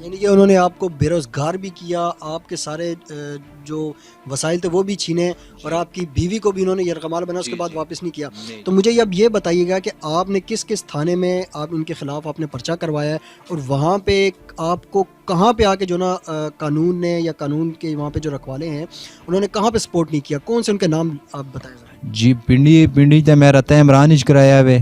یعنی کہ انہوں نے آپ کو بے روزگار بھی کیا, آپ کے سارے جو وسائل تھے وہ بھی چھینے, اور آپ کی بیوی کو بھی انہوں نے یرغمال بنا, اس کے بعد واپس نہیں کیا. تو مجھے اب یہ بتائیے گا کہ آپ نے کس کس تھانے میں آپ ان کے خلاف آپ نے پرچہ کروایا ہے, اور وہاں پہ آپ کو کہاں پہ آ کے جو نا قانون نے یا قانون کے وہاں پہ جو رکھوالے ہیں انہوں نے کہاں پہ سپورٹ نہیں کیا, کون سے ان کے نام آپ بتائیں ذرا. جی پنڈی تے میں رہتا عمران اچ کرایا وے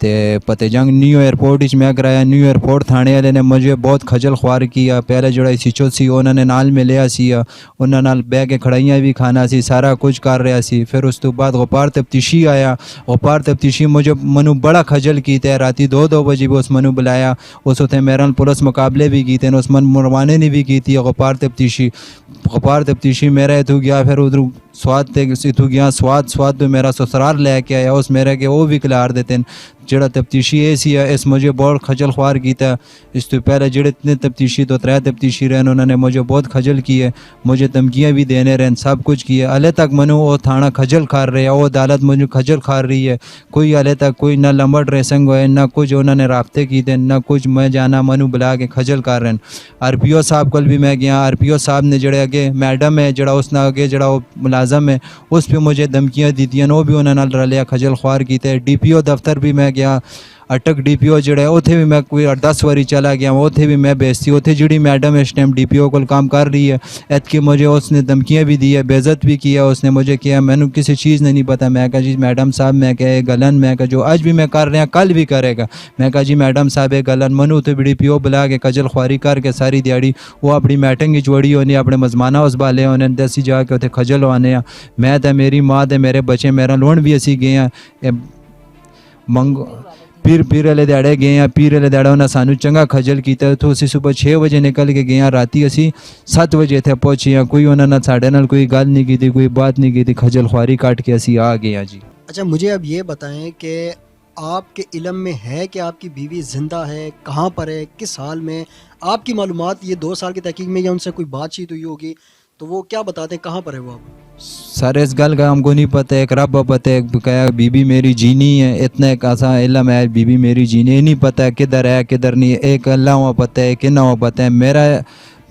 تے فتح جنگ نیو ایئرپورٹ اچ میں کرایا. نیو ایئرپورٹ تھانے والے نے مجھے بہت خجل خوار کیا. پہلے جڑا سچو سی انہوں نے نال میں لیا سی, انہوں نال بہ کے کھڑائیاں بھی کھانا سی, سارا کچھ کر رہا سی. پھر اس تو بعد غپار تفتیشی آیا, غپار تفتیشی مجھے منو بڑا خجل کیتے, راتی 2 بجے بھی اس منو بلایا, اس اتنے میرا پولیس مقابلے بھی کیتے, اس من مروانے نے بھی کی تھی غپار تفتیشی میرا اتو گیا. پھر ادھر سواد تے اتو گیا سواد تو میرا سسرال لے کے آیا, اس میرے کے وہ بھی کلار دیتے جڑا تفتیشی اے سی ہے, اس مجھے بہت خجل خوار کیتا. اس تو پہلے جڑے اتنے تفتیشی تو 3 تفتیشی رہے, انہوں نے مجھے بہت خجل کیے, مجھے دھمکیاں بھی دینے رہے, سب کچھ کیے. ہلے تک منو وہ تھانہ خجل کھار رہے, وہ عدالت مجھے خجل کھار رہی ہے. کوئی ہلے تک کوئی نہ لمبا ڈریسنگ ہوئے, نہ کچھ انہوں نے رابطے کیتے, نہ کچھ. میں جانا منو بلا کے خجل کر رہے ہیں. آر پی او صاحب کل بھی میں گیا, آر پی او صاحب نے جڑے اگے میڈم ہے جڑا اس نے اگے جڑا وہ ملازم ہے اس پہ مجھے دھمکیاں دیتی ہیں, وہ بھی انہوں نے رلیا خجل خوار کیتے. ڈی پی او دفتر بھی میں گیا, اٹک ڈی پی او جڑا ہے اتنے بھی میں کوئی 10 واری چلا گیا, اتنے بھی میں بیچتی. اتنے جڑی میڈم اس ٹائم ڈی پی او کو کام کر رہی ہے, ایت کی مجھے اس نے دھمکیاں بھی دی ہے, بے عزت بھی کیا اس نے مجھے. کیا میں نے کسی چیز نے نہیں پتا. میں کہا جی میڈم صاحب, میں کہ گلن, میں کہا جو آج بھی میں کر رہے ہیں کل بھی کرے گا. میں کہا جی میڈم صاحب گلن منو تو ڈی پی او بلا کے خجل خواری کر کے ساری دیہڑی وہ اپنی میٹنگ ہی جوڑی ہونی, اپنے مزمانہ اس بالے ہونے دسی جا کے اتنے خجل ہونے. میں تے میری ماں تے میرے بچے میرا لون بھی اسی گئے ہیں منگو پیر والے دیہڑے گئے ہیں. پیر والے دیہڑے انہیں سانو چنگا خجل کیتا. تو اسی صبح 6 بجے نکل کے گئے ہیں, راتی اسی 7 بجے اتنے پہنچے ہیں. کوئی انہوں نے ساڈے نال کوئی گل نہیں کی تھی, کوئی بات نہیں کی تھی, خجل خواری کاٹ کے اسی آ گئے ہیں. جی اچھا مجھے اب یہ بتائیں کہ آپ کے علم میں ہے کہ آپ کی بیوی زندہ ہے, کہاں پر ہے, کس حال میں؟ آپ کی معلومات یہ 2 سال کی تحقیق میں یا ان سے کوئی بات چیت ہوئی ہوگی تو وہ کیا بتاتے ہیں کہاں پر ہے وہ آپ؟ سر اس گل کا ہم کو نہیں پتہ, ایک رب پتہ ہے کہ بی بی میری جینی ہے, اتنا ایک ایسا علم ہے بی بی میری جینی ہے, نہیں پتہ ہے کدھر ہے کدھر نہیں. ایک اللہ ہوا پتہ ہے کہ نہ ہوا پتہ ہے. میرا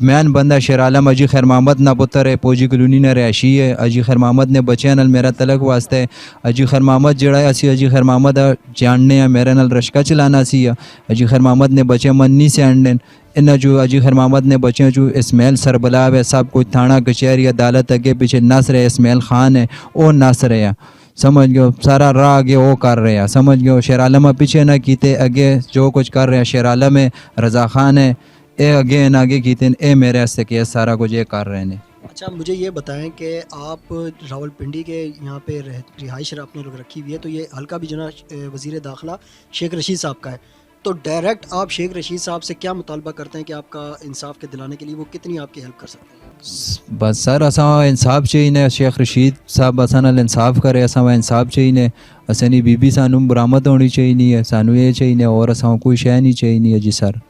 مین بندہ شیر عالم اجی خیر محمد نہ پتر ہے, پوجی کلونی نے رہائشی ہے. اجی خیر محمد نے بچے نال میرا تلک واسطہ ہے. اجی خیر محمد جڑا ہے اسی اجی خیر محمد جاننے ہیں, میرے نال رشکا چلانا سی. اجی خیر محمد نے بچے من نہیں سے انڈن انہیں جو اجی خیر محمد نے بچے جو اسماعیل سربلاو ہے, سب کچھ تھانہ کچہری عدالت اگے پیچھے نصر ہے, اسماعیل خان ہے وہ نصر ہے, سمجھ گئے سارا راہ اگے وہ کر رہے ہیں. سمجھ گئے شیر عالم پیچھے نہ کیتے, اگے جو کچھ کر رہے ہیں شیر عالم ہے, رضا خان ہے, اے اگے نہ آگے کیتے, اے میرے سے کہ سارا کچھ یہ کر رہے ہیں. اچھا مجھے یہ بتائیں کہ آپ راول پنڈی کے یہاں پہ رہائش آپ نے رکھی ہوئی ہے, تو یہ حلقہ بھی جو نا وزیر داخلہ شیخ رشید صاحب کا ہے, تو ڈائریکٹ آپ شیخ رشید صاحب سے کیا مطالبہ کرتے ہیں کہ آپ کا انصاف کے دلانے کے لیے وہ کتنی آپ کی ہیلپ کر سکتے ہیں؟ بس سر اساں انصاف چاہیے, شیخ رشید صاحب اساں نال انصاف کرے, اساں انصاف چاہیے. اسانی بی بی سانو برآمد ہونی چاہیے, سانو یہ چاہیے اور اساں کوئی شے نہیں چاہیے. جی سر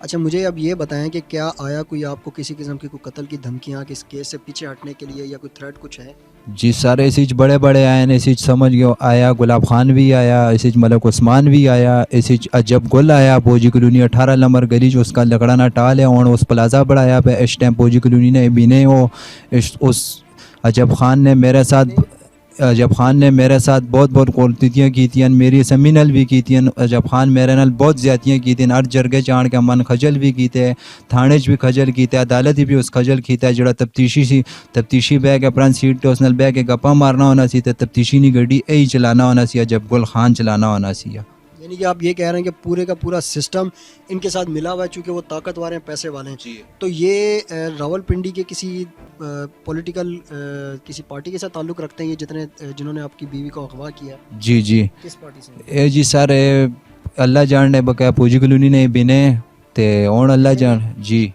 اچھا مجھے اب یہ بتائیں کہ کیا آیا کوئی آپ کو کسی قسم کی کوئی قتل کی دھمکیاں کس کیس سے پیچھے ہٹنے کے لیے یا کوئی تھریٹ کچھ ہے؟ جی سر اسی بڑے بڑے آئے ہیں, اسی سمجھ گئے آیا گلاب خان بھی آیا, اسی ملک عثمان بھی آیا, اسی عجب گل آیا, پوجی کلونی 18 نمبر گلی جو اس کا لکڑانا ٹال ہے اور اس پلازا بڑھایا پہ اس ٹائم پوجی کلونی نے بھی نہیں ہو. اس عجب خان نے میرے ساتھ بہت قربتیاں کی تھیں, میری سمی نال بھی کی تھیں. عجب خان میرے نال بہت زیادتیاں کی تھیں, ہر جرگے چان کے من خجل بھی کیتے, تھانے بھی خجل کیتے, عدالت بھی اس خجل کیتا. جڑا تفتیشی بہ کے پرن سیٹ تے اس نال بہ کے گپا مارنا ہونا سی, تے تفتیشی نہیں گڈی اے چلانا ہونا سی, عجب گل خان چلانا ہونا سی. یعنی کہ آپ یہ کہہ رہے ہیں کہ پورے کا پورا سسٹم ان کے ساتھ ملا ہوا ہے, چونکہ وہ طاقتور ہیں, پیسے والے ہیں. تو یہ راول پنڈی کے کسی پولیٹیکل کسی پارٹی کے ساتھ تعلق رکھتے ہیں یہ جنہوں نے آپ کی بیوی کو اغوا کیا؟ جی کس پارٹی سے؟ اے جی سر اللہ جاننے بقایا پوجی کلونی نے بنے تے اون اللہ جان. جی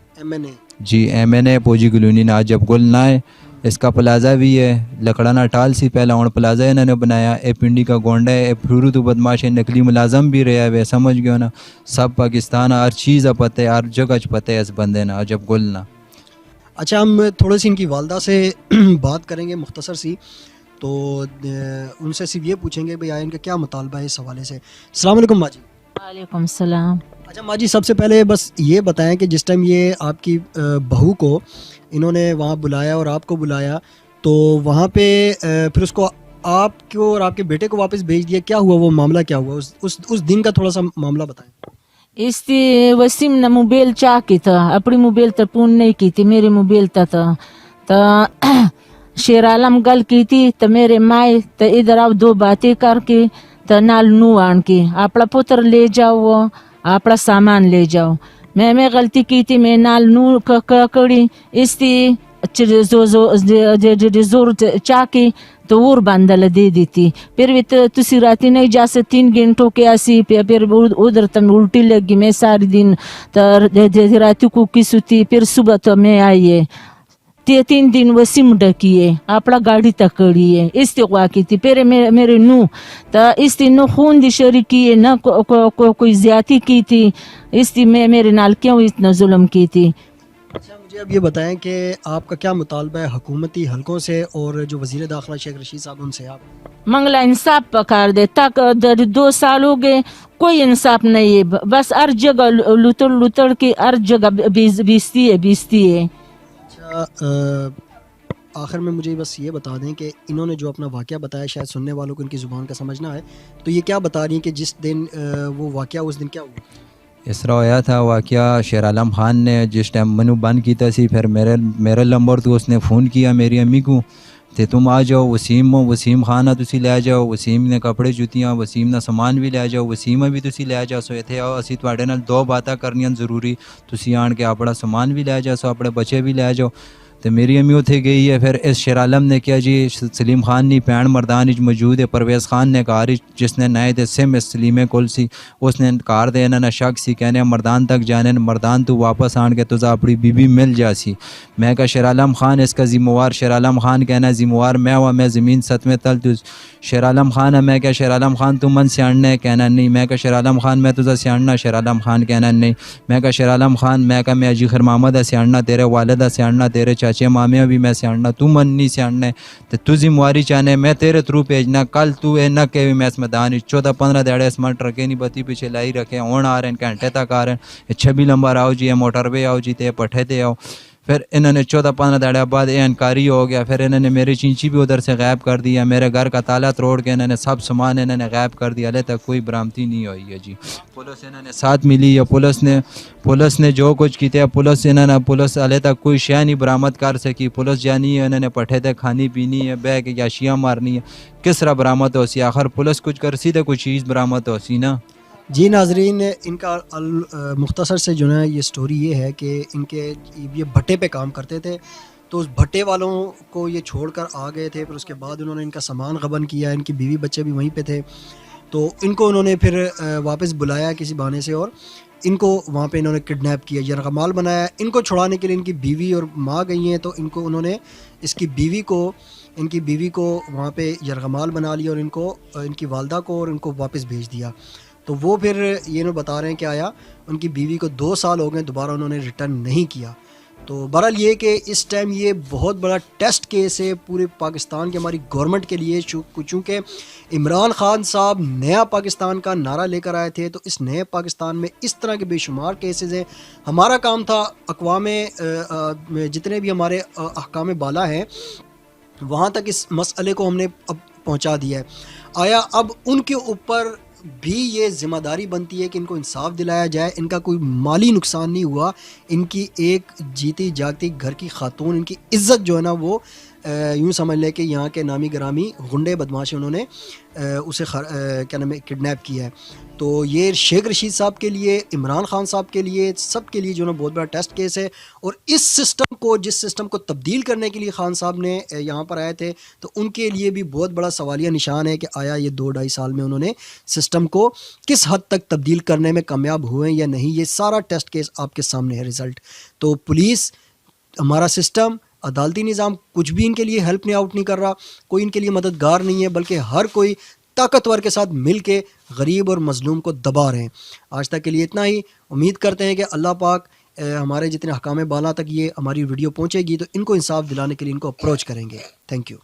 ایم این اے پوجی کلونی نے عجب گل نہ ہے. اس کا پلازا بھی ہے, لکڑانا ٹال سی پہلا اور پلازا انہوں نے بنایا. اے پنڈی کا گونڈا ہے, اے پھرو تو بدماش ہے, نقلی ملازم بھی رہا ہے. سمجھ گئے نا, سب پاکستان ہر چیز پتہ ہے, ہر جگہ پتہ ہے اس بندے نا, عجب گل نا. اچھا ہم تھوڑے سی ان کی والدہ سے بات کریں گے مختصر سی, تو ان سے صرف یہ پوچھیں گے بھئی آیا ان کا کیا مطالبہ ہے اس حوالے سے. السلام علیکم ماں جی. وعلیکم السلام. اچھا ماں جی، سب سے پہلے بس یہ بتائیں کہ جس ٹائم یہ آپ کی بہو کو انہوں نے وہاں بلایا اور آپ کو بلایا تو وہاں پہ پھر اس کو آپ کو اور آپ کے بیٹے کو واپس بھیج دیا، کیا ہوا؟ وہ معاملہ کیا ہوا اس دن کا تھوڑا سا معاملہ بتائیں. استی وسیم نے موبائل چا کی تھا، اپنی موبائل تو فون نہیں کی تھی، میرے موبائل تھا. تو شیر عالم گل کی تھی تو میرے مائیں تو ادھر آؤ دو باتیں کر کے تو نال نو آن کے اپنا پتر لے جاؤ، اپنا سامان لے جاؤ. میں غلطی کی تھی، میں نال نو کڑی استی زور چا کے تو اور باندل دے دیتی. پھر بھی تسی راتی نہیں جا سے 3 گھنٹوں کے ایسی پھر ادھر تم الٹی لگی. میں سارے دن راتی کو کسوتی، پھر صبح تو میں آئیے 3 دن وسیم ڈکیے اپنا گاڑی تکڑی ہے استقوا کی تھی. پھر میرے نو تو اس نہ خون دی شریکی ہے نہ کوئی زیادتی کی تھی. اس میں میرے نال کیوں اتنا ظلم کی تھی. اچھا مجھے اب یہ بتائیں کہ آپ کا کیا مطالبہ ہے حکومتی حلقوں سے اور جو وزیر داخلہ شیخ رشید صاحب ان سے؟ آپ منگلا انصاف پکار دے تک 2 سال ہو گئے، کوئی انصاف نہیں ہے. بس ہر جگہ لتڑ کے ہر جگہ بیستی ہے. اچھا آخر میں مجھے بس یہ بتا دیں کہ انہوں نے جو اپنا واقعہ بتایا، شاید سننے والوں کو ان کی زبان کا سمجھنا ہے، تو یہ کیا بتا رہی ہیں کہ جس دن وہ واقعہ اس دن کیا ہوا؟ اس طرح ہوا تھا واقعہ، شیر عالم خان نے جس ٹائم منو بند کیتا سی پھر میرے نمبر تو اس نے فون کیا میری امی کو تے تم آ جاؤ وسیم خان تسی لے جاؤ، وسیم نے کپڑے جوتیاں، وسیم نے سامان بھی لے جاؤ، وسیم بھی تسی لے جاؤ سو اتنے آؤ اسی تواڈے نال 2 باتاں کرنیاں ضروری، تسی آن کے اپنا سامان بھی لے جاؤ سو اپنے بچے بھی لے جاؤ. تو میری امی اتنے گئی ہے. پھر اس شیر عالم نے کیا جی سلیم خان نی پین مردان موجود ہے، پرویز خان نے کہا جس نے نئے دے سم سلیمے کول سی اس نے کار دے انہاں شک سی کہنے مردان تک جانے، مردان تو واپس آن کے تجھا اپنی بی بی مل جا سی. میں کہا شیر عالم خان اس کا ذمہ وار، شیر عالم خان کہنا ذمہ وار میں ہوا، میں زمین 7ویں تل تو شیر عالم خان ہے. میں کہا شیر عالم خان تو من سیاڑنا کہنا نہیں. میں کہا شیر عالم خان میں تجھا سیاڑنا، شیر عالم خان کہنا نہیں. میں کہا شیر عالم خان میں کہا میں اجی خیر محمد ہے سیاڑنا، تیرے والدہ سیاڑنا، تیرے چاچے مامیاں بھی میں سیاڑنا، تو من نہیں سیاڑنا تو ذمہ واری چاہنے میں تیرے تھرو بھیجنا. کل تو اے نہ کہ میں اس میدان 14-15 دیہڑے اس من ٹرکے نہیں بتی پیچھے لائی رکھے ہون آ رہے ہیں گھنٹے تک آ رہے ہیں. 26 نمبر آؤ جی، موٹر وے آؤ جی، تے پٹھے تے آؤ. پھر انہوں نے 14-15 دیہڑے بعد یہ انکاری ہو گیا. پھر انہوں نے میری چینچی بھی ادھر سے غائب کر دیا، میرے گھر کا تالا توڑ کے انہوں نے سب سامان انہوں نے غائب کر دیا. ہلے تک کوئی برآمدی نہیں ہوئی ہے جی. پولیس انہوں نے ساتھ ملی ہے، پولیس نے جو کچھ کیا پولیس ہلے تک کوئی شے نہیں برآمد کر سکی. پولیس جانی ہے انہوں نے پٹھے تے کھانی پینی ہے، بہ کے یاشیاں مارنی ہے، کس طرح برآمد ہو سی؟ آخر پولیس کچھ کر سی تو کوئی چیز برآمد ہو سی نا. جی ناظرین، ان کا مختصر سے جو ہے یہ سٹوری یہ ہے کہ ان کے یہ بھٹے پہ کام کرتے تھے تو اس بھٹے والوں کو یہ چھوڑ کر آ گئے تھے. پھر اس کے بعد انہوں نے ان کا سامان غبن کیا، ان کی بیوی بچے بھی وہیں پہ تھے تو ان کو انہوں نے پھر واپس بلایا کسی بہانے سے اور ان کو وہاں پہ انہوں نے کڈنیپ کیا، یرغمال بنایا. ان کو چھڑانے کے لیے ان کی بیوی اور ماں گئی ہیں تو ان کو انہوں نے ان کی بیوی کو وہاں پہ یرغمال بنا لیا اور ان کی والدہ کو اور ان کو واپس بھیج دیا. تو وہ پھر یہ انہوں بتا رہے ہیں کہ آیا ان کی بیوی کو 2 سال ہو گئے دوبارہ انہوں نے ریٹرن نہیں کیا. تو بہرحال یہ کہ اس ٹائم یہ بہت بڑا ٹیسٹ کیس ہے پورے پاکستان کی ہماری گورنمنٹ کے لیے، چونکہ عمران خان صاحب نیا پاکستان کا نعرہ لے کر آئے تھے تو اس نئے پاکستان میں اس طرح کے بے شمار کیسز ہیں. ہمارا کام تھا اقوام جتنے بھی ہمارے احکام بالا ہیں وہاں تک اس مسئلے کو ہم نے اب پہنچا دیا ہے. آیا اب ان کے اوپر بھی یہ ذمہ داری بنتی ہے کہ ان کو انصاف دلایا جائے. ان کا کوئی مالی نقصان نہیں ہوا، ان کی ایک جیتی جاگتی گھر کی خاتون، ان کی عزت جو ہے نا وہ یوں سمجھ لے کہ یہاں کے نامی گرامی غنڈے بدماش انہوں نے اسے کیا نام ہے کڈنیپ کیا ہے. تو یہ شیخ رشید صاحب کے لیے، عمران خان صاحب کے لیے، سب کے لیے جو ہے نا بہت بڑا ٹیسٹ کیس ہے. اور اس جس سسٹم کو تبدیل کرنے کے لیے خان صاحب نے یہاں پر آئے تھے تو ان کے لیے بھی بہت بڑا سوالیہ نشان ہے کہ آیا یہ 2-2.5 سال میں انہوں نے سسٹم کو کس حد تک تبدیل کرنے میں کامیاب ہوئے یا نہیں. یہ سارا ٹیسٹ کیس آپ کے سامنے ہے رزلٹ. تو پولیس، ہمارا سسٹم، عدالتی نظام کچھ بھی ان کے لیے ہیلپ نہیں آؤٹ نہیں کر رہا، کوئی ان کے لیے مددگار نہیں ہے، بلکہ ہر کوئی طاقتور کے ساتھ مل کے غریب اور مظلوم کو دبا رہے ہیں. آج تک کے لیے اتنا ہی. امید کرتے ہیں کہ اللہ پاک ہمارے جتنے حکام بالا تک یہ ہماری ویڈیو پہنچے گی تو ان کو انصاف دلانے کے لیے ان کو اپروچ کریں گے. Thank you.